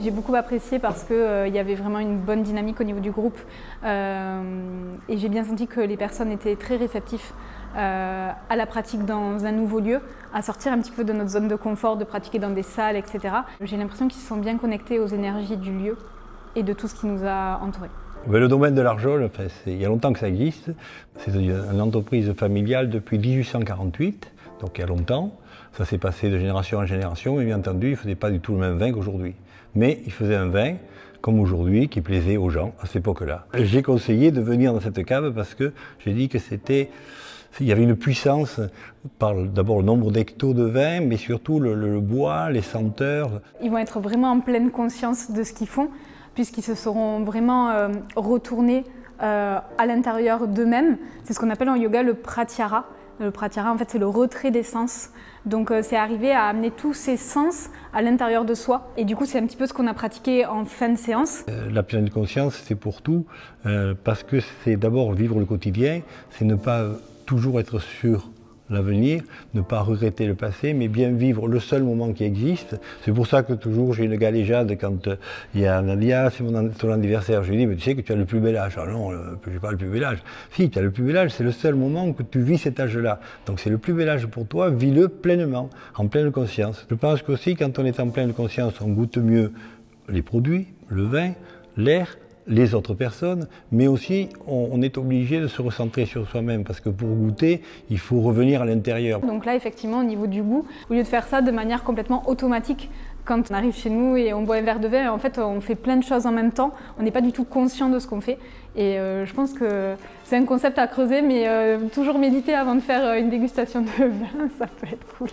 J'ai beaucoup apprécié parce qu'il y avait vraiment une bonne dynamique au niveau du groupe et j'ai bien senti que les personnes étaient très réceptives à la pratique dans un nouveau lieu, à sortir un petit peu de notre zone de confort, de pratiquer dans des salles, etc. J'ai l'impression qu'ils se sont bien connectés aux énergies du lieu et de tout ce qui nous a entourés. Le domaine de l'Arjol, enfin, il y a longtemps que ça existe. C'est une entreprise familiale depuis 1848, donc il y a longtemps. Ça s'est passé de génération en génération, mais bien entendu, il ne faisait pas du tout le même vin qu'aujourd'hui. Mais il faisait un vin, comme aujourd'hui, qui plaisait aux gens à cette époque-là. J'ai conseillé de venir dans cette cave parce que j'ai dit que il y avait une puissance par d'abord le nombre d'hectos de vin, mais surtout le bois, les senteurs. Ils vont être vraiment en pleine conscience de ce qu'ils font, puisqu'ils se seront vraiment retournés à l'intérieur d'eux-mêmes. C'est ce qu'on appelle en yoga le pratyahara. Le pratyahara, en fait, c'est le retrait des sens. Donc c'est arriver à amener tous ces sens à l'intérieur de soi. Et du coup, c'est un petit peu ce qu'on a pratiqué en fin de séance. La pleine conscience, c'est pour tout, parce que c'est d'abord vivre le quotidien, c'est ne pas toujours être sur l'avenir, ne pas regretter le passé, mais bien vivre le seul moment qui existe. C'est pour ça que toujours j'ai une galéjade quand il y a Nadia, c'est ton anniversaire, je lui dis, mais tu sais que tu as le plus bel âge. Ah non, je n'ai pas le plus bel âge. Si, tu as le plus bel âge, c'est le seul moment que tu vis cet âge-là. Donc c'est le plus bel âge pour toi, vis-le pleinement, en pleine conscience. Je pense qu'aussi, quand on est en pleine conscience, on goûte mieux les produits, le vin, l'air, les autres personnes, mais aussi on est obligé de se recentrer sur soi-même parce que pour goûter, il faut revenir à l'intérieur. Donc là, effectivement, au niveau du goût, au lieu de faire ça de manière complètement automatique, quand on arrive chez nous et on boit un verre de vin, en fait, on fait plein de choses en même temps, on n'est pas du tout conscient de ce qu'on fait. Et je pense que c'est un concept à creuser, mais toujours méditer avant de faire une dégustation de vin, ça peut être cool.